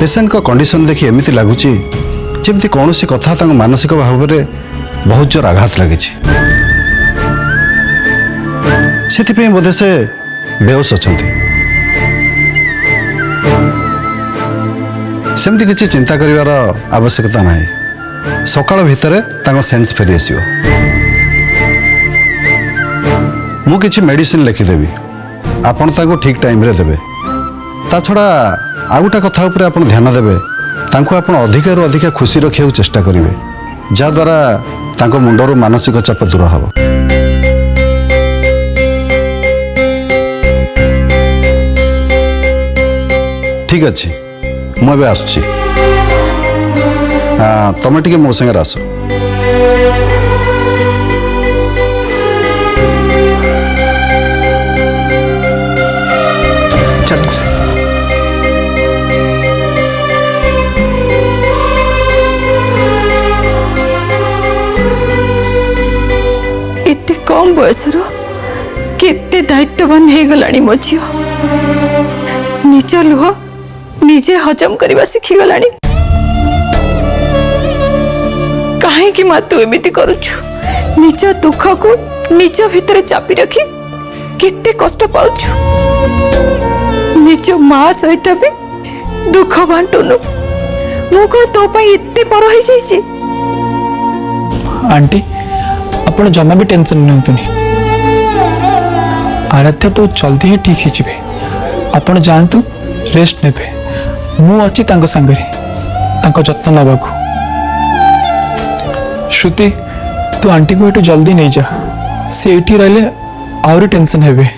Patient का condition देखी एमती लगुच जमती कौन सी कथा मानसिक भाव में बहुत जोर आघात लगी से बोधे से बेहोश अच्छा सेमती किसी चिंता करिवार आवश्यकता ना सकाळ भितर सेन्स फेरी आसो मु किछि मेडिसिन लिखिदेवी आपण ताको ठीक टाइम रे देबे ता छड़ा आ गोटा कथा उपरे आपण ध्यान देबे तांको आपण अधिक रु अधिक खुशी रखिया चेष्टा करिवे जा द्वारा तांको मुंडरो मानसिक चाप दूर हबो। ठीक अच्छे मुझे आसुची तमें टिके मो संगे आस एते कम बयस केते दायित्ववान हो गलानी मो झी निज लुह निजे हजम करवा शिखीगला कहीं माँ तू एमती करुचु निज दुख को निज भितर चापी रखी केते कष्ट पाउछु निज माँ सहित भी दुख बांटुनु मु कौन तो पाई एते पर हो जाइछि। आंटी आपण जमा भी टेंशन नियंतुनी आराध्या बहुत जल्दी ही ठीक है आपण जानतु रेस्ट नेबे मु अच्छी तांको संगरे तांको जत्न नबाकू श्रुति तू आंटी को एटू जल्दी नहीं जा से एटी रहले आउरी टेंशन हेबे।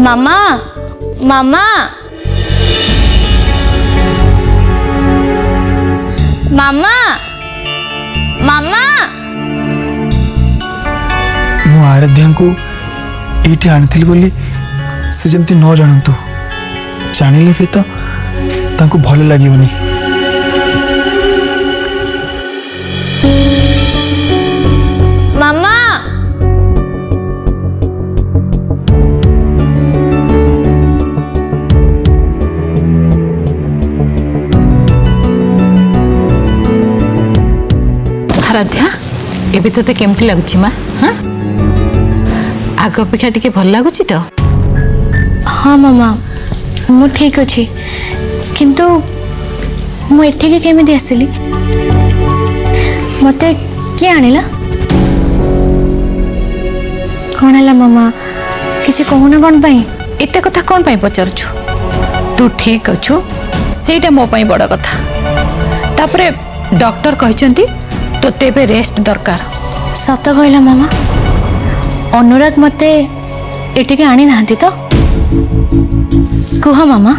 मामा मामा मामा मामा मु आराध्या को ये आनी बोली से जमती न जानतु जानिले भी तो तांको भल लगिवनी। मामा आराध्या एबी तो केमती लगुच माँ हाँ आग अपेक्षा टिके भल लगुच तो हाँ मामा मु ठीक अच्छी किंतु मु एठिके केमिति आसिली मते किए आनिला कौन है मामा किसी कहूना कौन पाई एते कथा कौन पाई पचारुछु तू ठीक अच्छु सेटा मो पाई बड़ कथा तापरे डॉक्टर कहचंती तो तेबे रेस्ट दरकार। सत कहला मामा अनुराग मते एटिके आनी नाहंती तो कुह मामा।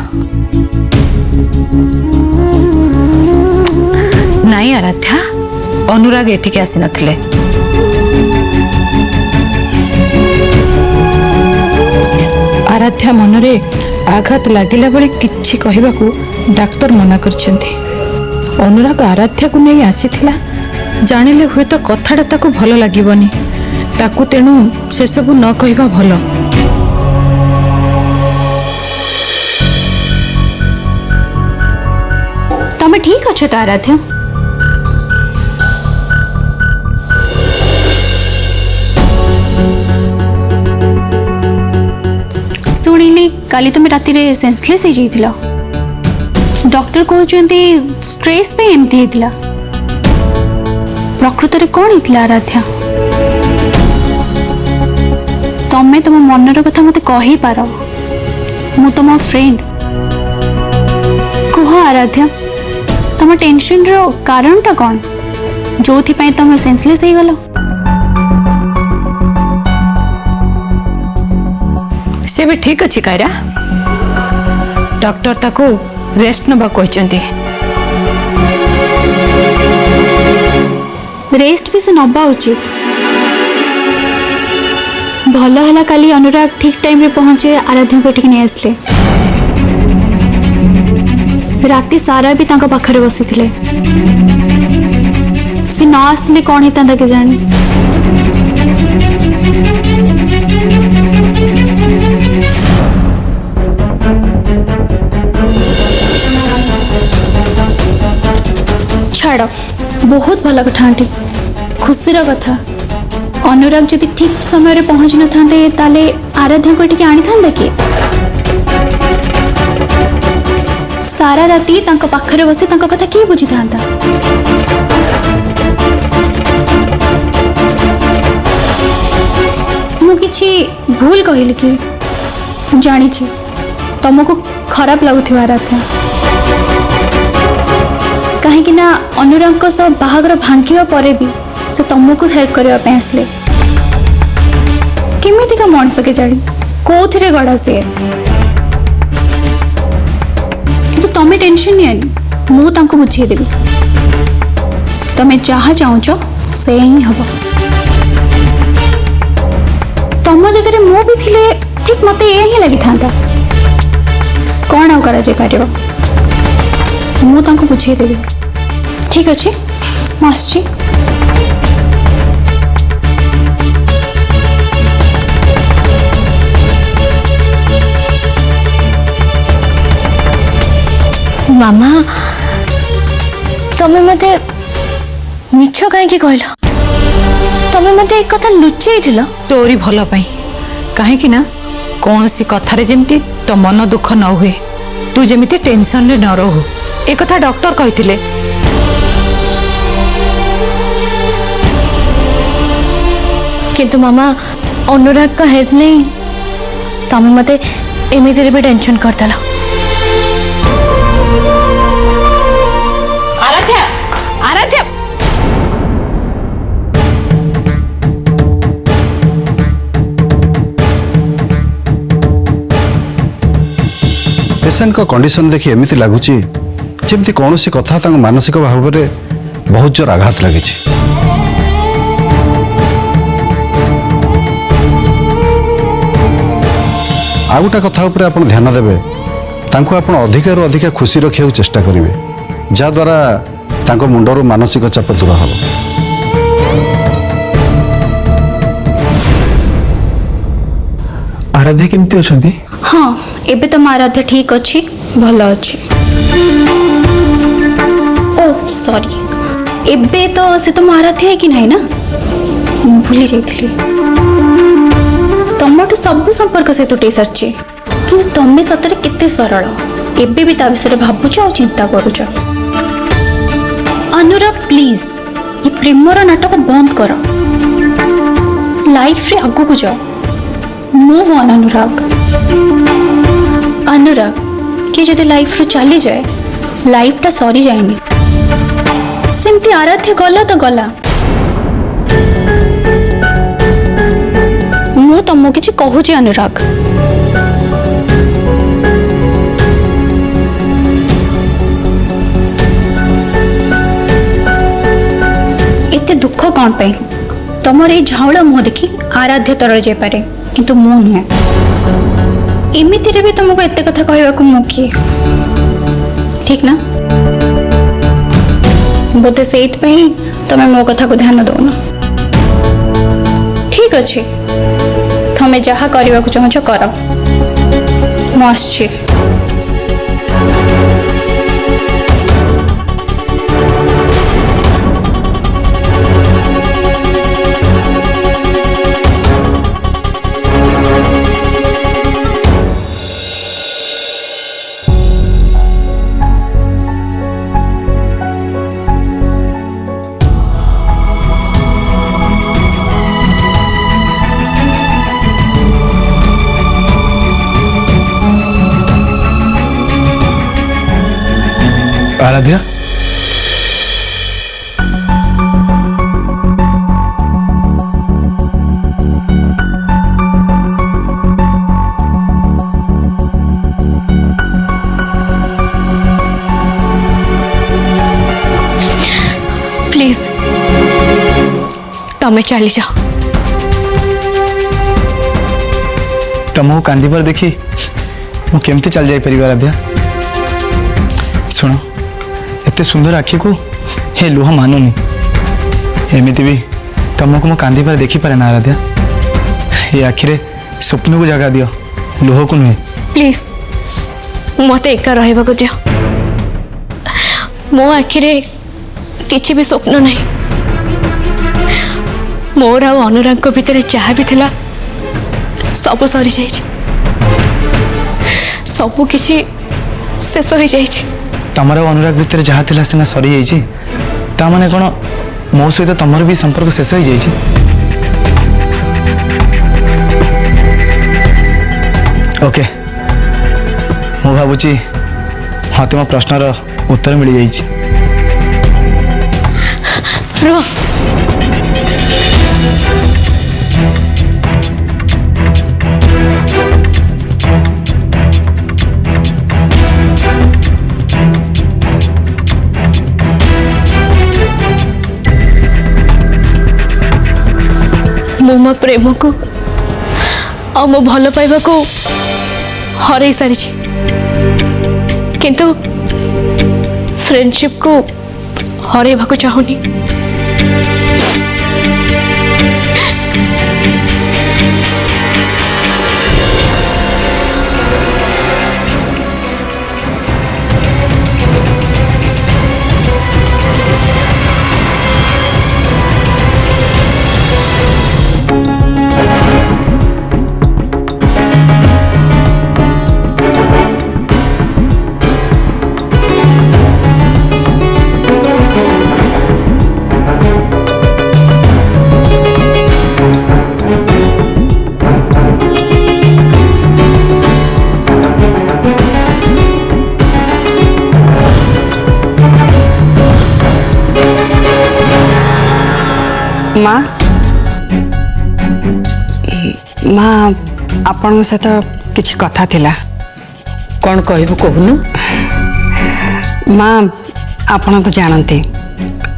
नहीं आराध्या अनुराग एटिके आसी नथिले आराध्या मनरे आघात लागिला बेले किछि कहबाकू डाक्टर मना करछंती अनुराग आराध्या को नहीं आसीथिला ଜାଣିଲେ ହୁଏତ କଥାଟା ତାକୁ ଭଲ ଲାଗିବନି। ତାକୁ ତେଣୁ ସେସବୁ ନ କହିବା ଭଲ। ତମେ ଠିକ ଅଛ ତ ଆରାଧ୍ୟ? ଶୁଣିଲି କାଲି ତମେ ରାତିରେ ସେନ୍ସଲେସ୍ ହେଇଯାଇଥିଲ। ଡକ୍ଟର କହୁଛନ୍ତି ଷ୍ଟ୍ରେସ୍ ପାଇଁ ଏମିତି ହେଇଥିଲା। ପ୍ରକୃତରେ କ'ଣ ହେଇଥିଲା ଆରାଧ୍ୟା? ତମେ ତମ ମନର କଥା ମୋତେ କହିପାର। ମୁଁ ତମ ଫ୍ରେଣ୍ଡ। କୁହ ଆରାଧ୍ୟା, ତମ ଟେନସନର କାରଣଟା କ'ଣ? ଯୋଉଥିପାଇଁ ତମେ ସେନ୍ସଲେସ୍ ହେଇଗଲ? ସେ ବି ଠିକ ଅଛି କାଇରା। ଡକ୍ଟର ତାକୁ ରେଷ୍ଟ ନେବାକୁ କହିଛନ୍ତି। ରେଷ୍ଟ ବି ସେ ନେବା ଉଚିତ। ଭଲ ହେଲା କାଲି ଅନୁରାଗ ଠିକ ଟାଇମରେ ପହଞ୍ଚେ ଆରାଧ୍ୟାଙ୍କୁ ଏଠିକି ନେଇ ଆସିଲେ। ରାତି ସାରା ବି ତାଙ୍କ ପାଖରେ ବସିଥିଲେ। ସେ ନ ଆସିଥିଲେ କ'ଣ ହେଇଥାନ୍ତା କେଜାଣି। ଛାଡ଼, ବହୁତ ଭଲ କଥା ଆଣ୍ଟି, ଖୁସିର କଥା। ଅନୁରାଗ ଯଦି ଠିକ ସମୟରେ ପହଞ୍ଚି ନଥାନ୍ତେ ତାହେଲେ ଆରାଧ୍ୟାଙ୍କୁ ଏଠିକି ଆଣିଥାନ୍ତା କିଏ? ସାରା ରାତି ତାଙ୍କ ପାଖରେ ବସି ତାଙ୍କ କଥା କିଏ ବୁଝିଥାନ୍ତା? ମୁଁ କିଛି ଭୁଲ କହିଲି କି? ଜାଣିଛି ତମକୁ ଖରାପ ଲାଗୁଥିବ ଆରାଧ୍ୟା, କାହିଁକି ନା ଅନୁରାଗଙ୍କ ସହ ବାହାଘର ଭାଙ୍ଗିବା ପରେ ବି ସେ ତମକୁ ହେଲ୍ପ କରିବା ପାଇଁ ଆସିଲେ। କେମିତିକା ମଣିଷ କେଜାଣି, କୋଉଥିରେ ଗଢ଼ା ସିଏ। କିନ୍ତୁ ତମେ ଟେନସନ୍ ନିଅନି, ମୁଁ ତାଙ୍କୁ ବୁଝେଇଦେବି। ତମେ ଯାହା ଚାହୁଁଛ ସେ ହିଁ ହବ। ତମ ଜାଗାରେ ମୁଁ ବି ଥିଲେ ଠିକ୍ ମତେ ଏଇଆ ହିଁ ଲାଗିଥାନ୍ତା। କ'ଣ ଆଉ କରାଯାଇପାରିବ? ମୁଁ ତାଙ୍କୁ ବୁଝେଇଦେବି। ଠିକ୍ ଅଛି, ମୁଁ ଆସୁଛି। ମାମା, ତମେ ମତେ ମିଛ କାହିଁକି କହିଲ? ତମେ ମତେ ଏ କଥା ଲୁଚେଇଥିଲ? ତୋରି ଭଲ ପାଇଁ। କାହିଁକି ନା କୌଣସି କଥାରେ ଯେମିତି ତୋ ମନ ଦୁଃଖ ନ ହୁଏ, ତୁ ଯେମିତି ଟେନସନରେ ନ ରହୁ, ଏ କଥା ଡକ୍ଟର କହିଥିଲେ। କିନ୍ତୁ ମାମା, ଅନୁରାଗଙ୍କ ହେଲ୍ପ ନେଇ ତମେ ମତେ ଏମିତିରେ ବି ଟେନସନ୍ କରିଦେଲ। ଆରାଧ୍ୟା, ଆରାଧ୍ୟା, पेसेंट कंडीशन देखी एमती लगुच जमी कौन कथा मानसिक भाव में बहुत जोर आघात लगी। आ गोटा कथा उपर आप ध्यान देवे, तांको आपण अधिकार अधिका खुशी रखा चेष्टा करेंगे, जहाद्वारा तांको मुंडर मानसिक चाप दूर हम। आराध्या केमती अछंती? हाँ, एबे तो मो आराध्या ठीक अच्छी, भल अच्छी। ओ सॉरी, एबे तो से तो मो आराध्या है कि नहीं ना, भूली जाइथली। तमटू सब संपर्क से तुटे सारछि, किंतु तमे सतरे केते सरल। एबे भी ता विषय भाबुछ और चिंता करूछ। अनुराग प्लीज, ये प्रेमर नाटक बंद कर। लाइफ रे आगु को जाओ, मूव ऑन अनुराग। अनुराग कि जदि लाइफ रू चली जाए, लाइफ टा सरी जाएनी। सेमती आराध्य गला तो गला। मु तुमको किछि कहूछि अनुराग। एते दुख कौन पे? तुमर ये झाउला मुह देखी आराध्य तरल जाई पारे, किंतु मु नुहे। एमिति रे भी तुमको एते कथा कहवा को मु किए, ठीक ना? बोते सेत पे तमे मो कथा को ध्यान दौन ठीक अच्छे तमे जहाँ करने को चाहछ कर मुझे आराध्या प्लीज तमें चली जाओ। तुमको कांदी पर देखी मु केमती चल जाई परिवार आराध्या सुनो एते सुंदर आखि को हे लुह मानुनी एमती भी तुमको मो कांदी पर देखी पारे ना आराध्या ये आखिरे स्वप्न को जगह दियो लुह को नुहे प्लीज मत एका रहा दियो मो आखिरे किसी भी स्वप्न नहीं मोर आ अनुराग भितर जहाँ भी थिला सब सरी जाइए सब किसी शेष हो जाइए तमर अनुराग भितर जहाँ थिला सिना सरी जाइए ता माने कोन मो सहित तमर भी संपर्क शेष हो जाइए ओके मु भावुची मत मो प्रश्नर उत्तर मिल जाइए रुह मो प्रेम को और मो भल पाइबा को हरई सारी किंतु फ्रेंडशिप को हरइबा को चाहूनी माँ माँ आपण सहित किसी कथा थिला कौन कहबू कहूनु माँ आपण तो जानते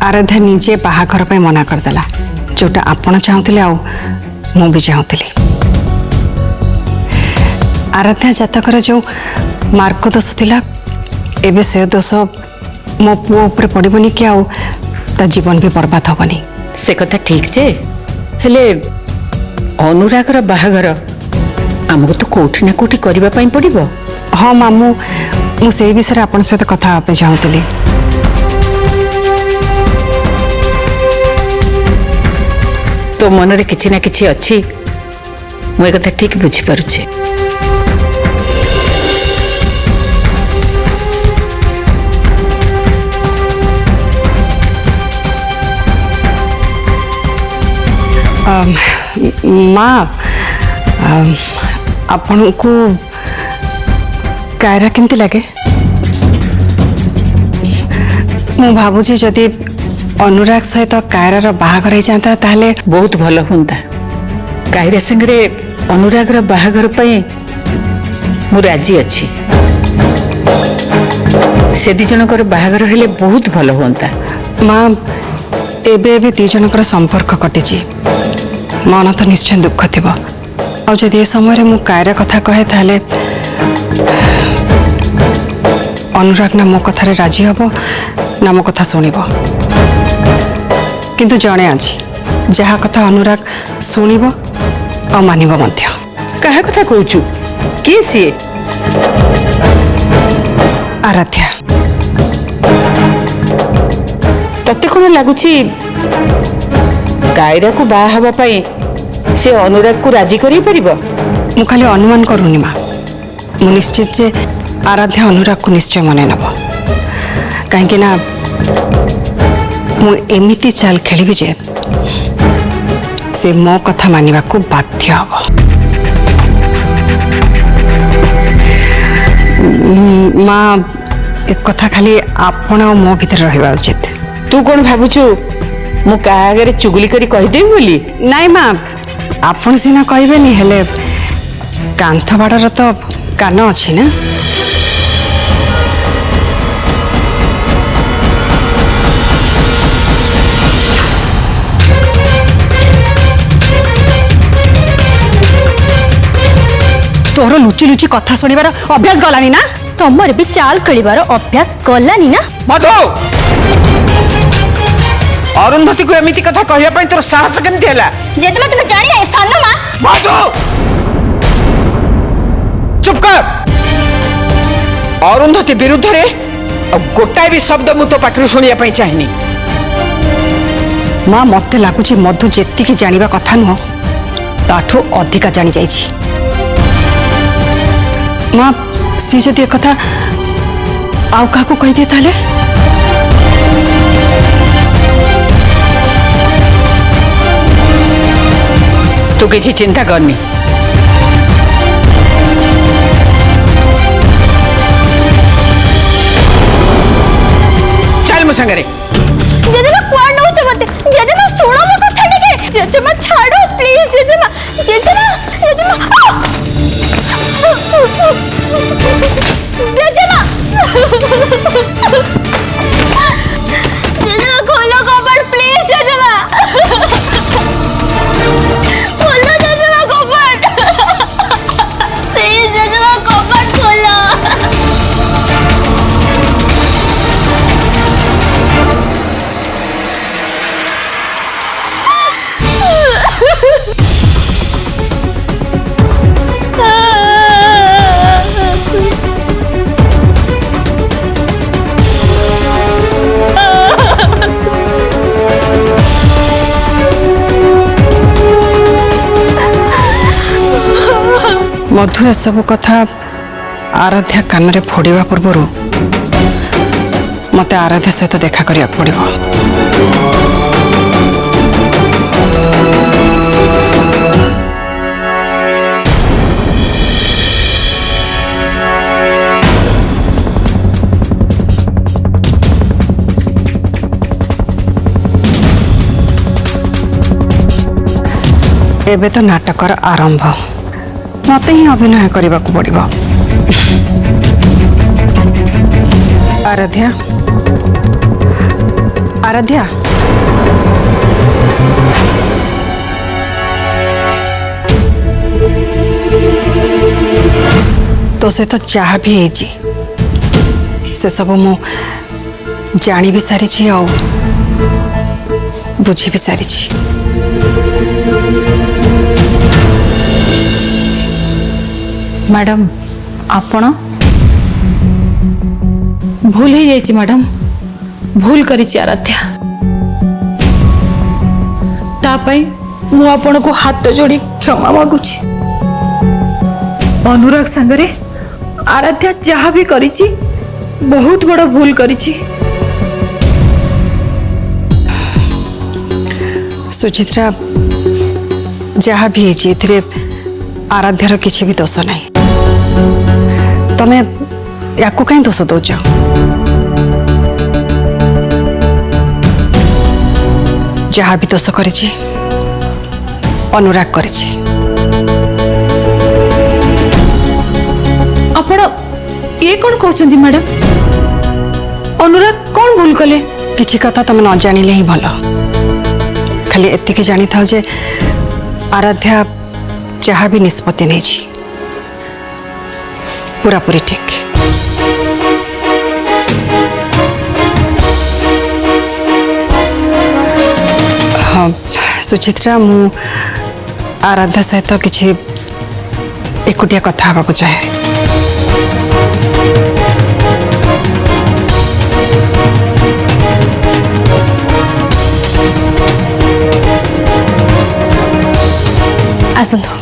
आराध्या निजे बाहाघर पे मना करदेला जोटा आपण चाहूले आउ मु भी चाहूली आराध्या जातकर जो मार्क दोष थिला एबे से दोष मो पुओ ऊपर पड़बनी कि आउ ता जीवन भी बर्बाद हबनी से कथा ठीक जे हेले अनुरागर बाहागर आमको तो कोठी ना कोठी करबा पई पड़िबो। हाँ मामू मुझे विषय आप सहित कथा होगा चाहूली तो मन रे किछि ना किछि अछि मु ए कथा ठीक बुझी पारुछि। माँ आपण को कायरा केमती लगे मु भावुची जदि अनुराग सहित कायरार बाहाघर हो जाता ताहले बहुत भल हुंता कायरा संगे अनुरागर बाहागर पई मु राजी अछि से दी जनकर बाहागर हेले बहुत भल हुंता। माँ एबे एबे दी जनकर संपर्क कटिची मन तो निश्चय दुख थी और जदि ए समय मु कायरा कथा कहे ताहले अनुराग ना मो कथारे राजी हबो ना मो कथा सुनिबो किंतु जड़े अच्छी जहा कथा अनुराग शुणव और मानव मध्य। कहा कथा कहूचु किए सी आराध्या तते कौन लगुच कायरा को बाहा हवा पाई से अनुराग को राजी करी परिबो? मु खाली अनुमान करूनी माँ मु निश्चित जे आराध्या अनुराग को निश्चय मन नब कहीं ना मु एमिति चाल खेली जे से मो कथा मानिबा को बाध्य हब। माँ एक कथा खाली आपण और मो भीतर रहिबा उचित। तू कौन भावुचु मु का आगे चुगली करी कहीदेवी बोली? नाई माँ आपण सीना कहबेनी हेले कांथ बाड़र तो कान अच्छी ना। तोर लुचि लुचि कथा शुणिबार अभ्यास गलानी ना? तमर भी चाल खेलिबार अभ्यास गलानी ना? मधु अरुंधति को एमिति कथा कहया पई तोर साहस केमति हैला? जेतमा तुम जानी है सानो मा मधु चुप कर। अरुंधति विरुद्ध रे गोटाए भी शब्द मु तो पाखरु सुनिया पई चाहिनी। माँ मत लगुच मधु जेतिकी जानिबा कथा नुह ताठू अधिका जानी जाइछि। माँ सी जदि एक कथा आउ काकू कहि दे ताले तू किसी चिंता करनी। चल मु संगरे। जेजेमा कुआं नौ चमते जेजेमा सुनो मो कथा टिके जेजेमा छाड़ो प्लीज जेजेमा जेजेमा जेजेमा जेजेमा जेजेमा खोलो कपड़ प्लीज जेजेमा खोलो जेजेमा कपड़ प्लीज जेजेमा कपड़ खोलो। मधु सब कथा आराध्या कान रे फोड़िबा पूर्व मते आराध्या सहित देखा करिया पड़िबो। एबे तो नाटकर आरंभ मते ही अभिनय करने को पड़िबो। आराध्या आराध्या तो से तो चाह भी है से सब मु जानी भी सारी आ बुझी भी सारी। मैडम आपण भूल ही जाइए मैडम भूल करिछि आराध्या तापाई मु आपण को हाथ जोड़ी क्षमा मागुछि। अनुराग संगरे आराध्या जहाँ भी करिछि बहुत बड़ भूल करिछि। सुचित्रा जहाँ भी है आराध्यार किसी भी दोष नहीं तमे याकू कहीं दोष दौच। जहाँ भी दोष करिछि अनुराग करिछि। आपण ये कौन कहउछंती मैडम अनुराग कौन भूल कले? किछि कथा तमे न जानिले ही भल खाली एतिकी जानी था जे आराध्या जहाँ भी निष्पत्ति नहीं छी पूरा पूरी ठीक। सुचित्रा मु आराध्या सहित किसी एकुटिया कथा हवाको चाहे। आसंतु।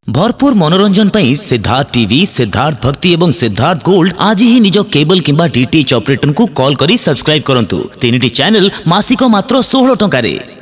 भरपूर मनोरंजन पर सिद्धार्थ टीवी, सिद्धार्थ भक्ति एवं सिद्धार्थ गोल्ड आज ही निज केबल किंबा डीटीएच ऑपरेटर को कॉल करी सब्सक्राइब करंतु। 3टी चैनल मासिक मात्र 16 टंका रे।